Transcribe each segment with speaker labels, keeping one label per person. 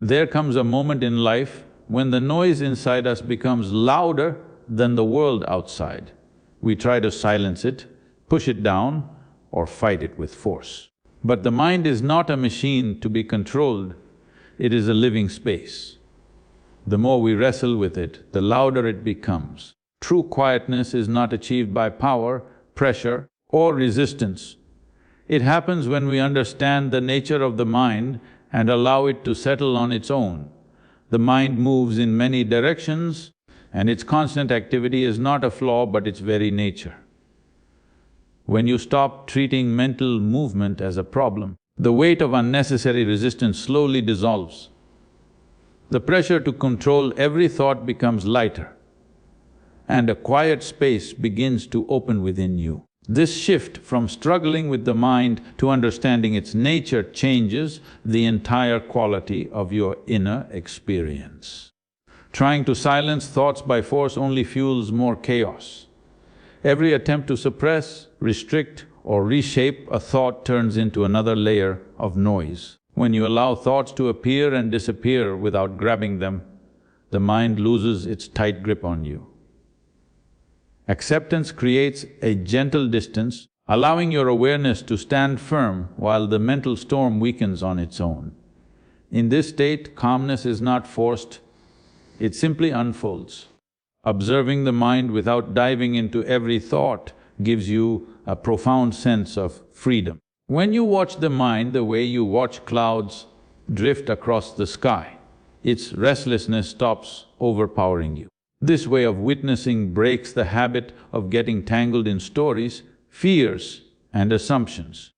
Speaker 1: There comes a moment in life when the noise inside us becomes louder than the world outside. We try to silence it, push it down, or fight it with force. But the mind is not a machine to be controlled, it is a living space. The more we wrestle with it, the louder it becomes. True quietness is not achieved by power, pressure, or resistance. It happens when we understand the nature of the mind and allow it to settle on its own. The mind moves in many directions, and its constant activity is not a flaw but its very nature. When you stop treating mental movement as a problem, the weight of unnecessary resistance slowly dissolves. The pressure to control every thought becomes lighter, and a quiet space begins to open within you. This shift from struggling with the mind to understanding its nature changes the entire quality of your inner experience. Trying to silence thoughts by force only fuels more chaos. Every attempt to suppress, restrict, or reshape a thought turns into another layer of noise. When you allow thoughts to appear and disappear without grabbing them, the mind loses its tight grip on you. Acceptance creates a gentle distance, allowing your awareness to stand firm while the mental storm weakens on its own. In this state, calmness is not forced, it simply unfolds. Observing the mind without diving into every thought gives you a profound sense of freedom. When you watch the mind the way you watch clouds drift across the sky, its restlessness stops overpowering you. This way of witnessing breaks the habit of getting tangled in stories, fears, and assumptions.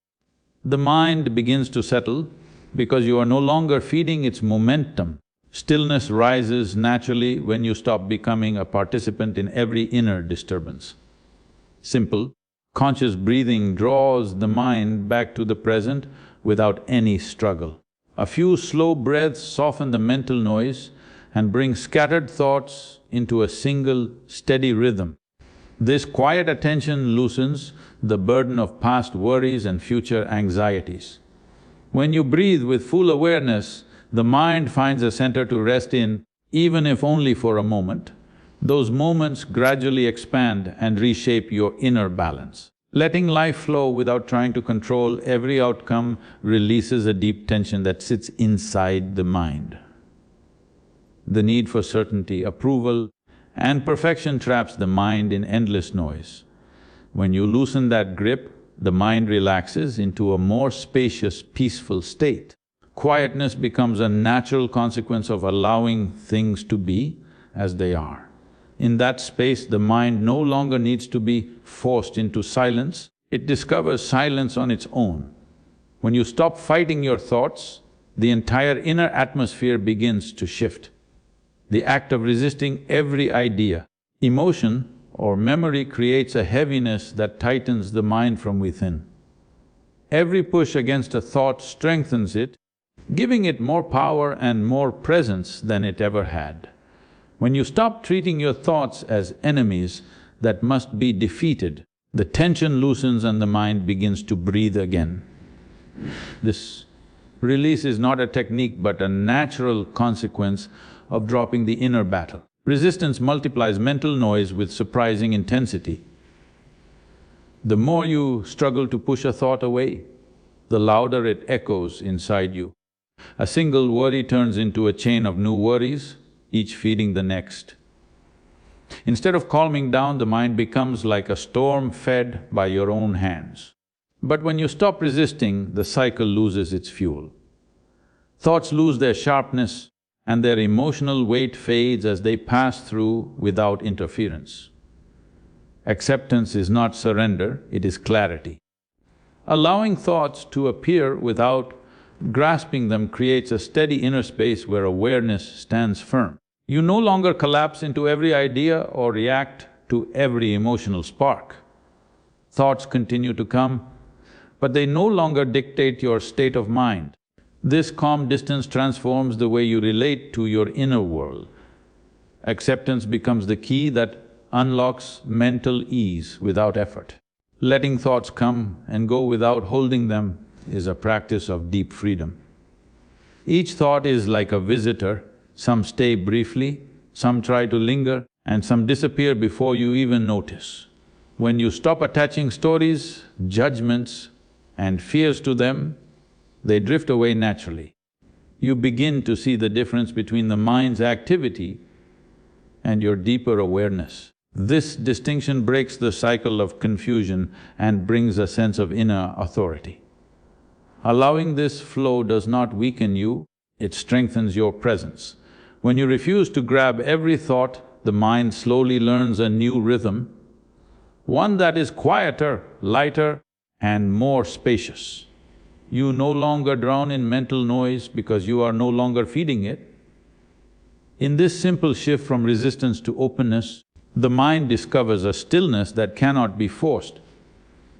Speaker 1: The mind begins to settle because you are no longer feeding its momentum. Stillness rises naturally when you stop becoming a participant in every inner disturbance. Simple, conscious breathing draws the mind back to the present without any struggle. A few slow breaths soften the mental noise and bring scattered thoughts into a single, steady rhythm. This quiet attention loosens the burden of past worries and future anxieties. When you breathe with full awareness, the mind finds a center to rest in, even if only for a moment. Those moments gradually expand and reshape your inner balance. Letting life flow without trying to control every outcome releases a deep tension that sits inside the mind. The need for certainty, approval, and perfection traps the mind in endless noise. When you loosen that grip, the mind relaxes into a more spacious, peaceful state. Quietness becomes a natural consequence of allowing things to be as they are. In that space, the mind no longer needs to be forced into silence, it discovers silence on its own. When you stop fighting your thoughts, the entire inner atmosphere begins to shift. The act of resisting every idea, emotion, or memory creates a heaviness that tightens the mind from within. Every push against a thought strengthens it, giving it more power and more presence than it ever had. When you stop treating your thoughts as enemies that must be defeated, the tension loosens and the mind begins to breathe again. This release is not a technique but a natural consequence of dropping the inner battle. Resistance multiplies mental noise with surprising intensity. The more you struggle to push a thought away, the louder it echoes inside you. A single worry turns into a chain of new worries, each feeding the next. Instead of calming down, the mind becomes like a storm fed by your own hands. But when you stop resisting, the cycle loses its fuel. Thoughts lose their sharpness and their emotional weight fades as they pass through without interference. Acceptance is not surrender, it is clarity. Allowing thoughts to appear without grasping them creates a steady inner space where awareness stands firm. You no longer collapse into every idea or react to every emotional spark. Thoughts continue to come, but they no longer dictate your state of mind. This calm distance transforms the way you relate to your inner world. Acceptance becomes the key that unlocks mental ease without effort. Letting thoughts come and go without holding them is a practice of deep freedom. Each thought is like a visitor, some stay briefly, some try to linger, and some disappear before you even notice. When you stop attaching stories, judgments, and fears to them, they drift away naturally. You begin to see the difference between the mind's activity and your deeper awareness. This distinction breaks the cycle of confusion and brings a sense of inner authority. Allowing this flow does not weaken you, it strengthens your presence. When you refuse to grab every thought, the mind slowly learns a new rhythm, one that is quieter, lighter, and more spacious. You no longer drown in mental noise because you are no longer feeding it. In this simple shift from resistance to openness, the mind discovers a stillness that cannot be forced.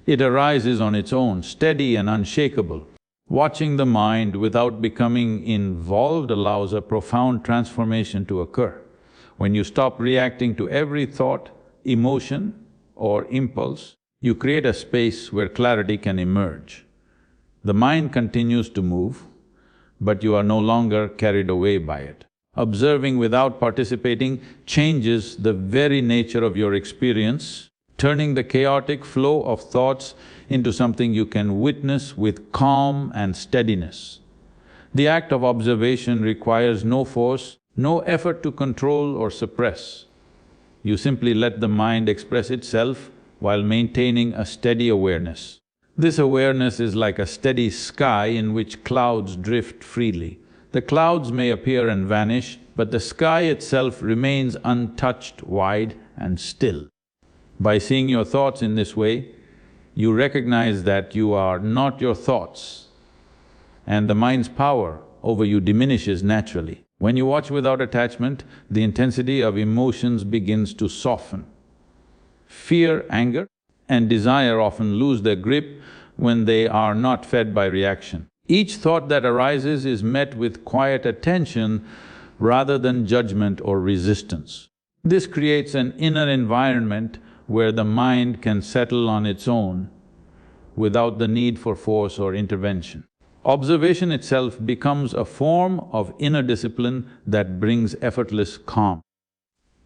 Speaker 1: It arises on its own, steady and unshakable. Watching the mind without becoming involved allows a profound transformation to occur. When you stop reacting to every thought, emotion, or impulse, you create a space where clarity can emerge. The mind continues to move, but you are no longer carried away by it. Observing without participating changes the very nature of your experience, turning the chaotic flow of thoughts into something you can witness with calm and steadiness. The act of observation requires no force, no effort to control or suppress. You simply let the mind express itself while maintaining a steady awareness. This awareness is like a steady sky in which clouds drift freely. The clouds may appear and vanish, but the sky itself remains untouched, wide and still. By seeing your thoughts in this way, you recognize that you are not your thoughts, and the mind's power over you diminishes naturally. When you watch without attachment, the intensity of emotions begins to soften. Fear, anger, and desire often lose their grip when they are not fed by reaction. Each thought that arises is met with quiet attention rather than judgment or resistance. This creates an inner environment where the mind can settle on its own without the need for force or intervention. Observation itself becomes a form of inner discipline that brings effortless calm.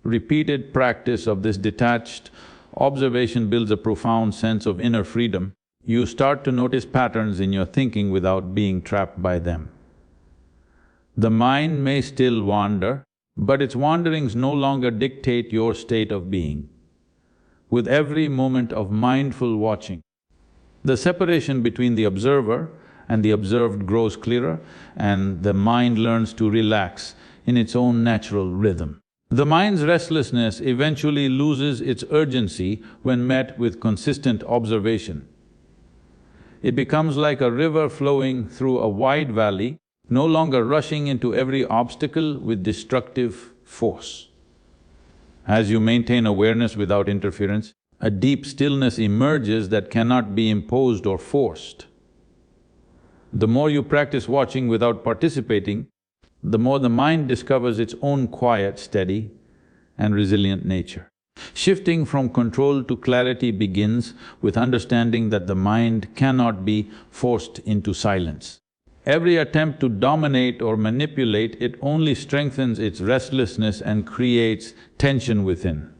Speaker 1: Repeated practice of this detached observation builds a profound sense of inner freedom. You start to notice patterns in your thinking without being trapped by them. The mind may still wander, but its wanderings no longer dictate your state of being. With every moment of mindful watching, the separation between the observer and the observed grows clearer, and the mind learns to relax in its own natural rhythm. The mind's restlessness eventually loses its urgency when met with consistent observation. It becomes like a river flowing through a wide valley, no longer rushing into every obstacle with destructive force. As you maintain awareness without interference, a deep stillness emerges that cannot be imposed or forced. The more you practice watching without participating, the more the mind discovers its own quiet, steady, and resilient nature. Shifting from control to clarity begins with understanding that the mind cannot be forced into silence. Every attempt to dominate or manipulate it only strengthens its restlessness and creates tension within.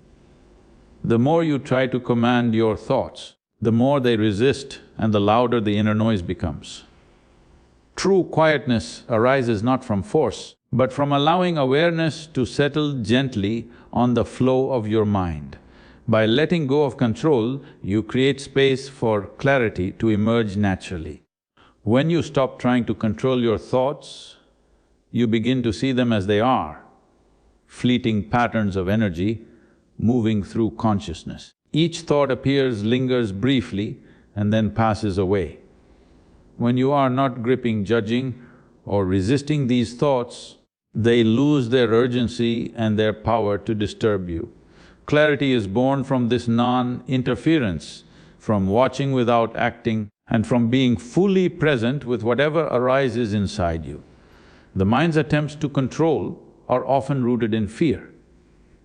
Speaker 1: The more you try to command your thoughts, the more they resist and the louder the inner noise becomes. True quietness arises not from force, but from allowing awareness to settle gently on the flow of your mind. By letting go of control, you create space for clarity to emerge naturally. When you stop trying to control your thoughts, you begin to see them as they are, fleeting patterns of energy moving through consciousness. Each thought appears, lingers briefly, and then passes away. When you are not gripping, judging, or resisting these thoughts, they lose their urgency and their power to disturb you. Clarity is born from this non-interference, from watching without acting, and from being fully present with whatever arises inside you. The mind's attempts to control are often rooted in fear,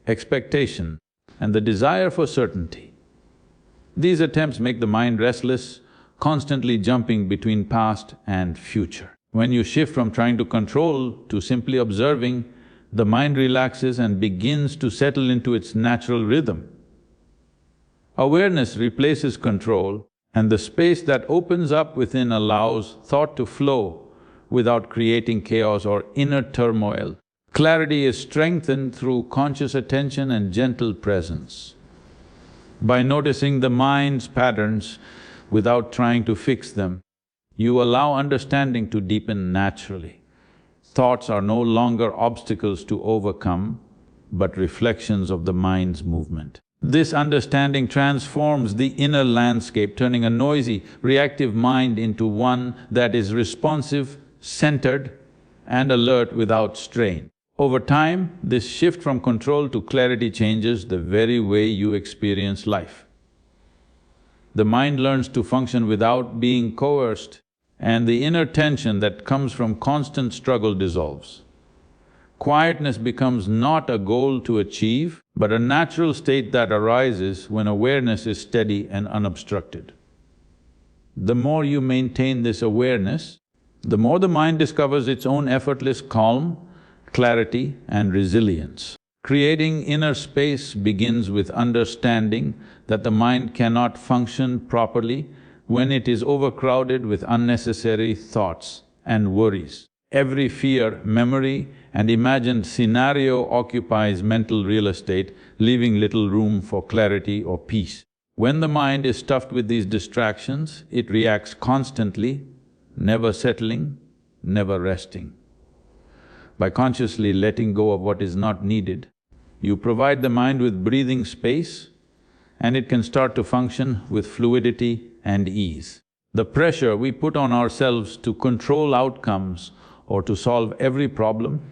Speaker 1: expectation, and the desire for certainty. These attempts make the mind restless, constantly jumping between past and future. When you shift from trying to control to simply observing, the mind relaxes and begins to settle into its natural rhythm. Awareness replaces control, and the space that opens up within allows thought to flow without creating chaos or inner turmoil. Clarity is strengthened through conscious attention and gentle presence. By noticing the mind's patterns without trying to fix them, you allow understanding to deepen naturally. Thoughts are no longer obstacles to overcome, but reflections of the mind's movement. This understanding transforms the inner landscape, turning a noisy, reactive mind into one that is responsive, centered, and alert without strain. Over time, this shift from control to clarity changes the very way you experience life. The mind learns to function without being coerced, and the inner tension that comes from constant struggle dissolves. Quietness becomes not a goal to achieve, but a natural state that arises when awareness is steady and unobstructed. The more you maintain this awareness, the more the mind discovers its own effortless calm, clarity and resilience. Creating inner space begins with understanding that the mind cannot function properly when it is overcrowded with unnecessary thoughts and worries. Every fear, memory and imagined scenario occupies mental real estate, leaving little room for clarity or peace. When the mind is stuffed with these distractions, it reacts constantly, never settling, never resting. By consciously letting go of what is not needed, you provide the mind with breathing space and it can start to function with fluidity and ease. The pressure we put on ourselves to control outcomes or to solve every problem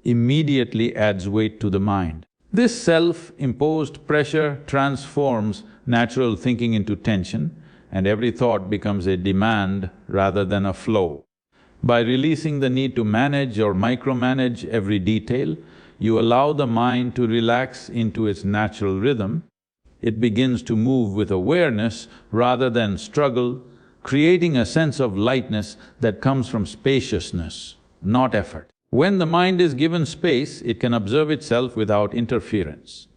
Speaker 1: immediately adds weight to the mind. This self-imposed pressure transforms natural thinking into tension, and every thought becomes a demand rather than a flow. By releasing the need to manage or micromanage every detail, you allow the mind to relax into its natural rhythm. It begins to move with awareness rather than struggle, creating a sense of lightness that comes from spaciousness, not effort. When the mind is given space, it can observe itself without interference.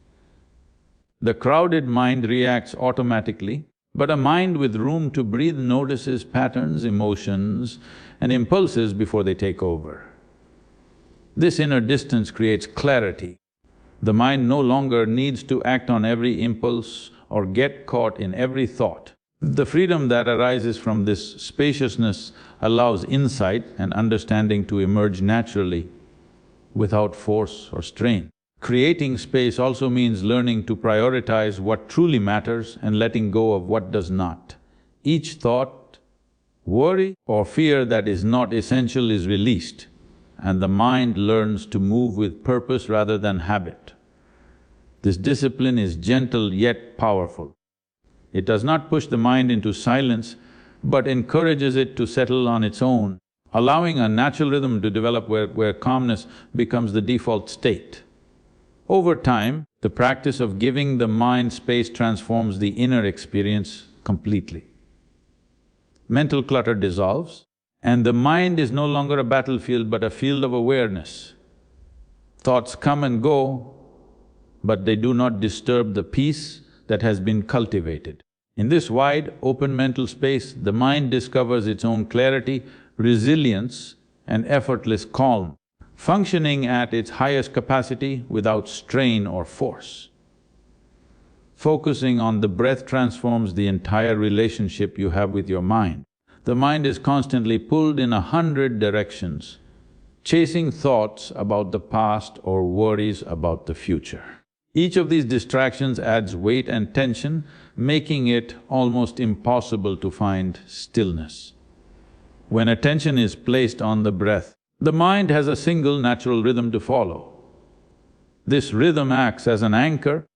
Speaker 1: The crowded mind reacts automatically, but a mind with room to breathe notices patterns, emotions and impulses before they take over. This inner distance creates clarity. The mind no longer needs to act on every impulse or get caught in every thought. The freedom that arises from this spaciousness allows insight and understanding to emerge naturally without force or strain. Creating space also means learning to prioritize what truly matters and letting go of what does not. Each thought, worry or fear that is not essential is released, and the mind learns to move with purpose rather than habit. This discipline is gentle yet powerful. It does not push the mind into silence, but encourages it to settle on its own, allowing a natural rhythm to develop where calmness becomes the default state. Over time, the practice of giving the mind space transforms the inner experience completely. Mental clutter dissolves, and the mind is no longer a battlefield but a field of awareness. Thoughts come and go, but they do not disturb the peace that has been cultivated. In this wide, open mental space, the mind discovers its own clarity, resilience and effortless calm, functioning at its highest capacity without strain or force. Focusing on the breath transforms the entire relationship you have with your mind. The mind is constantly pulled in 100 directions, chasing thoughts about the past or worries about the future. Each of these distractions adds weight and tension, making it almost impossible to find stillness. When attention is placed on the breath, the mind has a single natural rhythm to follow. This rhythm acts as an anchor,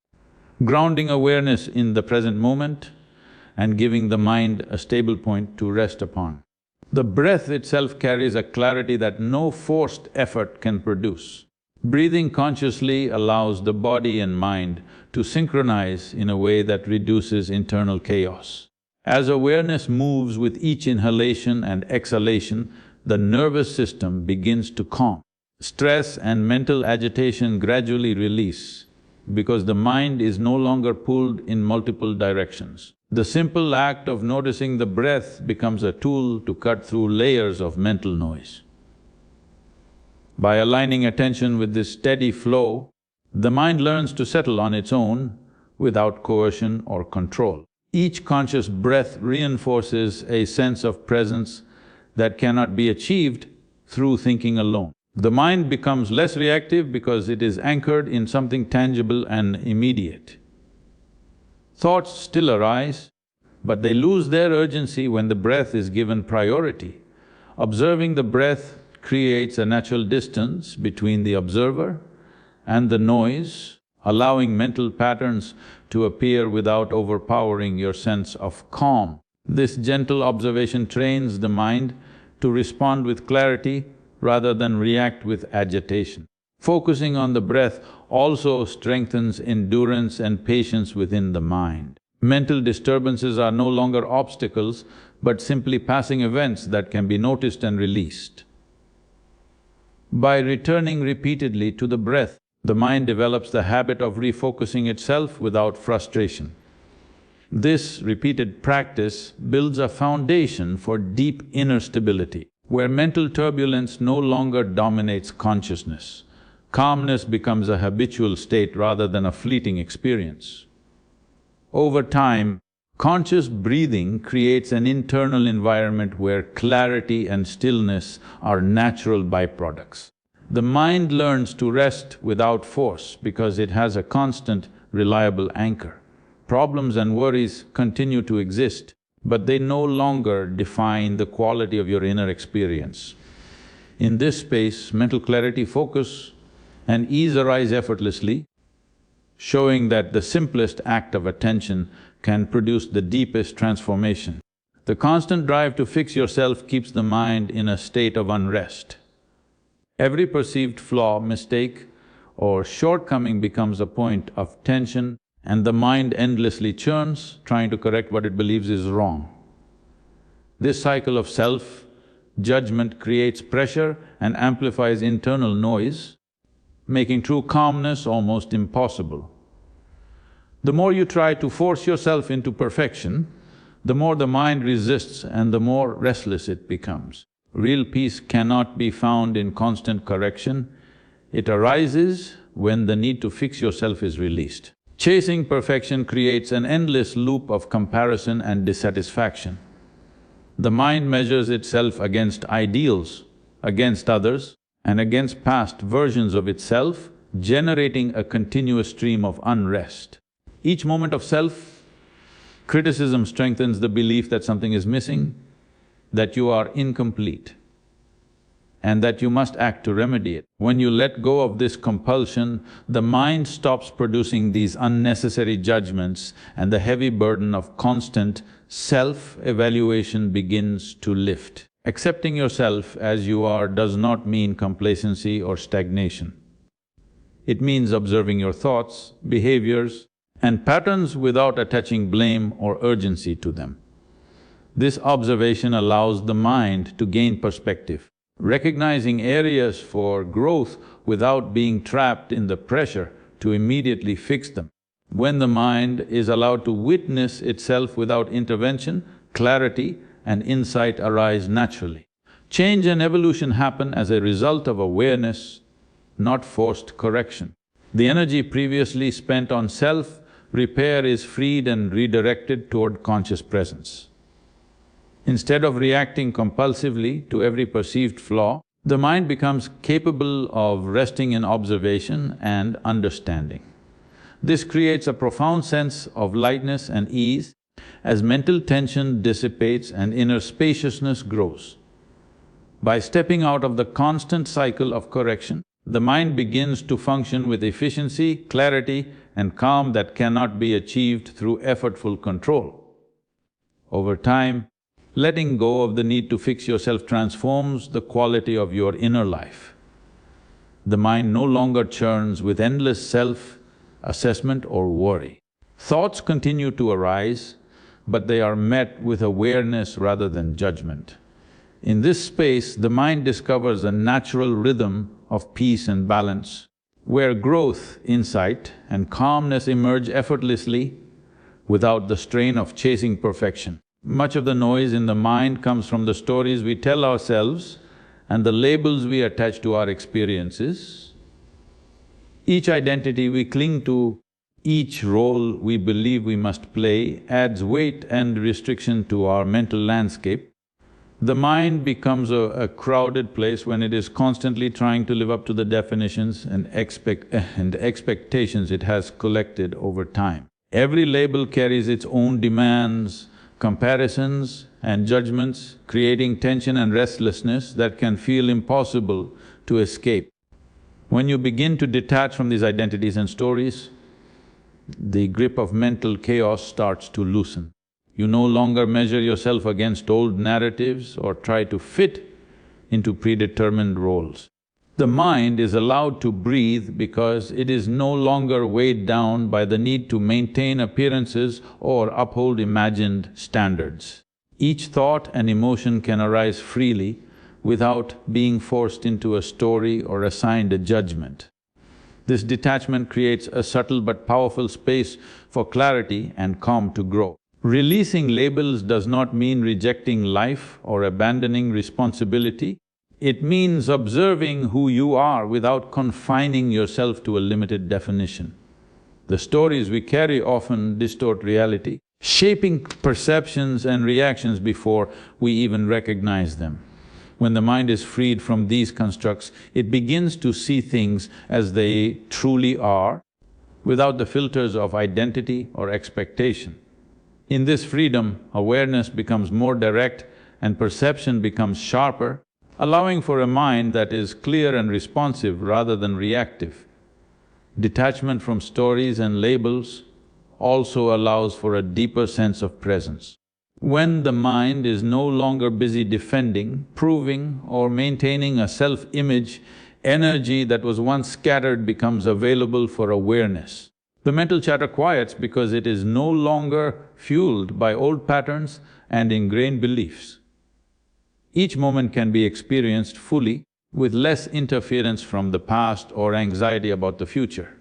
Speaker 1: grounding awareness in the present moment and giving the mind a stable point to rest upon. The breath itself carries a clarity that no forced effort can produce. Breathing consciously allows the body and mind to synchronize in a way that reduces internal chaos. As awareness moves with each inhalation and exhalation, the nervous system begins to calm. Stress and mental agitation gradually release because the mind is no longer pulled in multiple directions. The simple act of noticing the breath becomes a tool to cut through layers of mental noise. By aligning attention with this steady flow, the mind learns to settle on its own without coercion or control. Each conscious breath reinforces a sense of presence that cannot be achieved through thinking alone. The mind becomes less reactive because it is anchored in something tangible and immediate. Thoughts still arise, but they lose their urgency when the breath is given priority. Observing the breath creates a natural distance between the observer and the noise, allowing mental patterns to appear without overpowering your sense of calm. This gentle observation trains the mind to respond with clarity rather than react with agitation. Focusing on the breath also strengthens endurance and patience within the mind. Mental disturbances are no longer obstacles, but simply passing events that can be noticed and released. By returning repeatedly to the breath, the mind develops the habit of refocusing itself without frustration. This repeated practice builds a foundation for deep inner stability, where mental turbulence no longer dominates consciousness. Calmness becomes a habitual state rather than a fleeting experience. Over time, conscious breathing creates an internal environment where clarity and stillness are natural byproducts. The mind learns to rest without force because it has a constant, reliable anchor. Problems and worries continue to exist, but they no longer define the quality of your inner experience. In this space, mental clarity, focus, and ease arise effortlessly, showing that the simplest act of attention can produce the deepest transformation. The constant drive to fix yourself keeps the mind in a state of unrest. Every perceived flaw, mistake, or shortcoming becomes a point of tension, and the mind endlessly churns, trying to correct what it believes is wrong. This cycle of self-judgment creates pressure and amplifies internal noise, making true calmness almost impossible. The more you try to force yourself into perfection, the more the mind resists and the more restless it becomes. Real peace cannot be found in constant correction. It arises when the need to fix yourself is released. Chasing perfection creates an endless loop of comparison and dissatisfaction. The mind measures itself against ideals, against others, and against past versions of itself, generating a continuous stream of unrest. Each moment of self-criticism strengthens the belief that something is missing, that you are incomplete, and that you must act to remedy it. When you let go of this compulsion, the mind stops producing these unnecessary judgments and the heavy burden of constant self-evaluation begins to lift. Accepting yourself as you are does not mean complacency or stagnation. It means observing your thoughts, behaviors, and patterns without attaching blame or urgency to them. This observation allows the mind to gain perspective, recognizing areas for growth without being trapped in the pressure to immediately fix them. When the mind is allowed to witness itself without intervention, clarity and insight arise naturally. Change and evolution happen as a result of awareness, not forced correction. The energy previously spent on self-repair is freed and redirected toward conscious presence. Instead of reacting compulsively to every perceived flaw, the mind becomes capable of resting in observation and understanding. This creates a profound sense of lightness and ease as mental tension dissipates and inner spaciousness grows. By stepping out of the constant cycle of correction, the mind begins to function with efficiency, clarity, and calm that cannot be achieved through effortful control. Over time, letting go of the need to fix yourself transforms the quality of your inner life. The mind no longer churns with endless self-assessment or worry. Thoughts continue to arise, but they are met with awareness rather than judgment. In this space, the mind discovers a natural rhythm of peace and balance, where growth, insight, and calmness emerge effortlessly without the strain of chasing perfection. Much of the noise in the mind comes from the stories we tell ourselves and the labels we attach to our experiences. Each identity we cling to, each role we believe we must play adds weight and restriction to our mental landscape. The mind becomes a crowded place when it is constantly trying to live up to the definitions and expectations it has collected over time. Every label carries its own demands, comparisons and judgments, creating tension and restlessness that can feel impossible to escape. When you begin to detach from these identities and stories, the grip of mental chaos starts to loosen. You no longer measure yourself against old narratives or try to fit into predetermined roles. The mind is allowed to breathe because it is no longer weighed down by the need to maintain appearances or uphold imagined standards. Each thought and emotion can arise freely without being forced into a story or assigned a judgment. This detachment creates a subtle but powerful space for clarity and calm to grow. Releasing labels does not mean rejecting life or abandoning responsibility. It means observing who you are without confining yourself to a limited definition. The stories we carry often distort reality, shaping perceptions and reactions before we even recognize them. When the mind is freed from these constructs, it begins to see things as they truly are, without the filters of identity or expectation. In this freedom, awareness becomes more direct and perception becomes sharper, allowing for a mind that is clear and responsive rather than reactive. Detachment from stories and labels also allows for a deeper sense of presence. When the mind is no longer busy defending, proving or maintaining a self-image, energy that was once scattered becomes available for awareness. The mental chatter quiets because it is no longer fueled by old patterns and ingrained beliefs. Each moment can be experienced fully with less interference from the past or anxiety about the future.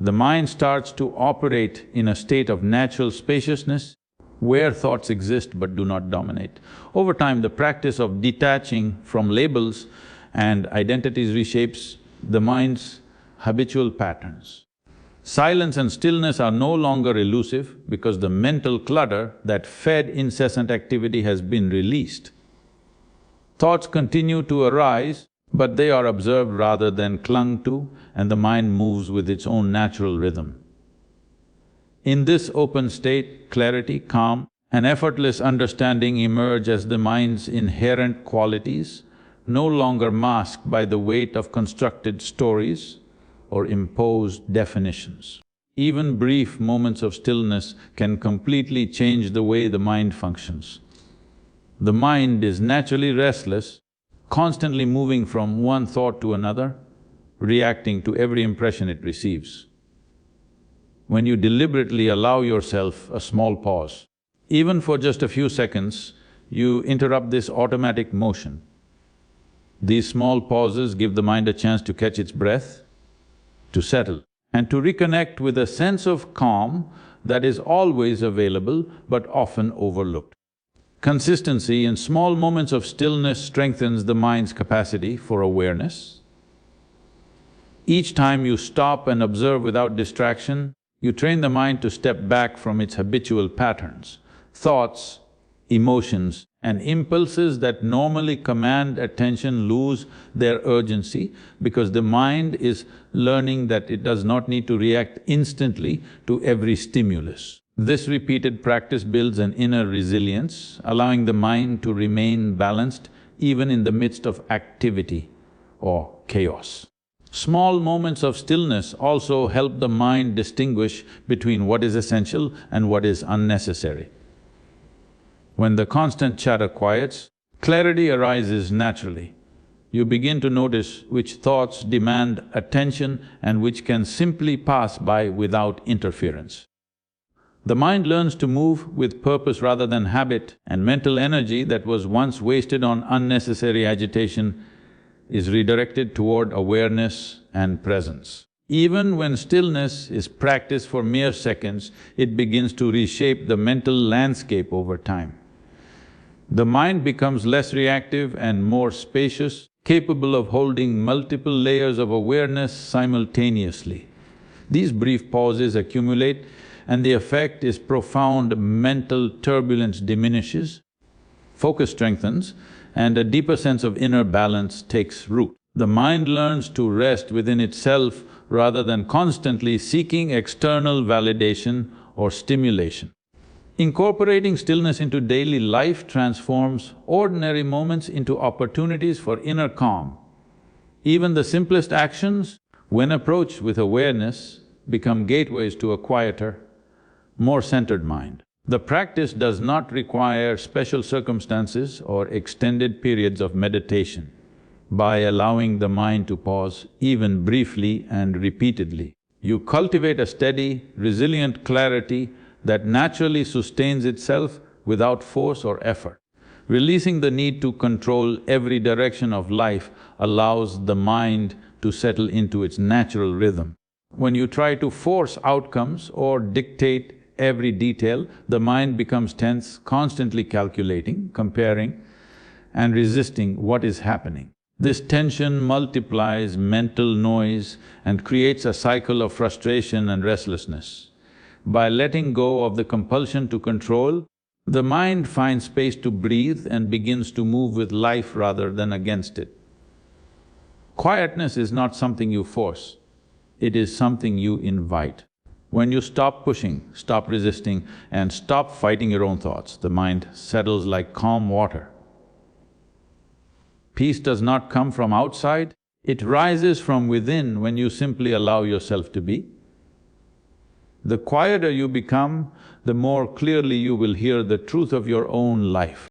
Speaker 1: The mind starts to operate in a state of natural spaciousness where thoughts exist but do not dominate. Over time, the practice of detaching from labels and identities reshapes the mind's habitual patterns. Silence and stillness are no longer elusive because the mental clutter that fed incessant activity has been released. Thoughts continue to arise, but they are observed rather than clung to, and the mind moves with its own natural rhythm. In this open state, clarity, calm, and effortless understanding emerge as the mind's inherent qualities, no longer masked by the weight of constructed stories or imposed definitions. Even brief moments of stillness can completely change the way the mind functions. The mind is naturally restless, constantly moving from one thought to another, reacting to every impression it receives. When you deliberately allow yourself a small pause, even for just a few seconds, you interrupt this automatic motion. These small pauses give the mind a chance to catch its breath, to settle, and to reconnect with a sense of calm that is always available but often overlooked. Consistency in small moments of stillness strengthens the mind's capacity for awareness. Each time you stop and observe without distraction, you train the mind to step back from its habitual patterns. Thoughts, emotions, and impulses that normally command attention lose their urgency because the mind is learning that it does not need to react instantly to every stimulus. This repeated practice builds an inner resilience, allowing the mind to remain balanced even in the midst of activity or chaos. Small moments of stillness also help the mind distinguish between what is essential and what is unnecessary. When the constant chatter quiets, clarity arises naturally. You begin to notice which thoughts demand attention and which can simply pass by without interference. The mind learns to move with purpose rather than habit, and mental energy that was once wasted on unnecessary agitation is redirected toward awareness and presence. Even when stillness is practiced for mere seconds, it begins to reshape the mental landscape over time. The mind becomes less reactive and more spacious, capable of holding multiple layers of awareness simultaneously. These brief pauses accumulate and the effect is profound. Mental turbulence diminishes, focus strengthens, and a deeper sense of inner balance takes root. The mind learns to rest within itself rather than constantly seeking external validation or stimulation. Incorporating stillness into daily life transforms ordinary moments into opportunities for inner calm. Even the simplest actions, when approached with awareness, become gateways to a quieter, more centered mind. The practice does not require special circumstances or extended periods of meditation. By allowing the mind to pause even briefly and repeatedly, you cultivate a steady, resilient clarity that naturally sustains itself without force or effort. Releasing the need to control every direction of life allows the mind to settle into its natural rhythm. When you try to force outcomes or dictate every detail, the mind becomes tense, constantly calculating, comparing, and resisting what is happening. This tension multiplies mental noise and creates a cycle of frustration and restlessness. By letting go of the compulsion to control, the mind finds space to breathe and begins to move with life rather than against it. Quietness is not something you force, it is something you invite. When you stop pushing, stop resisting, and stop fighting your own thoughts, the mind settles like calm water. Peace does not come from outside, it rises from within when you simply allow yourself to be. The quieter you become, the more clearly you will hear the truth of your own life.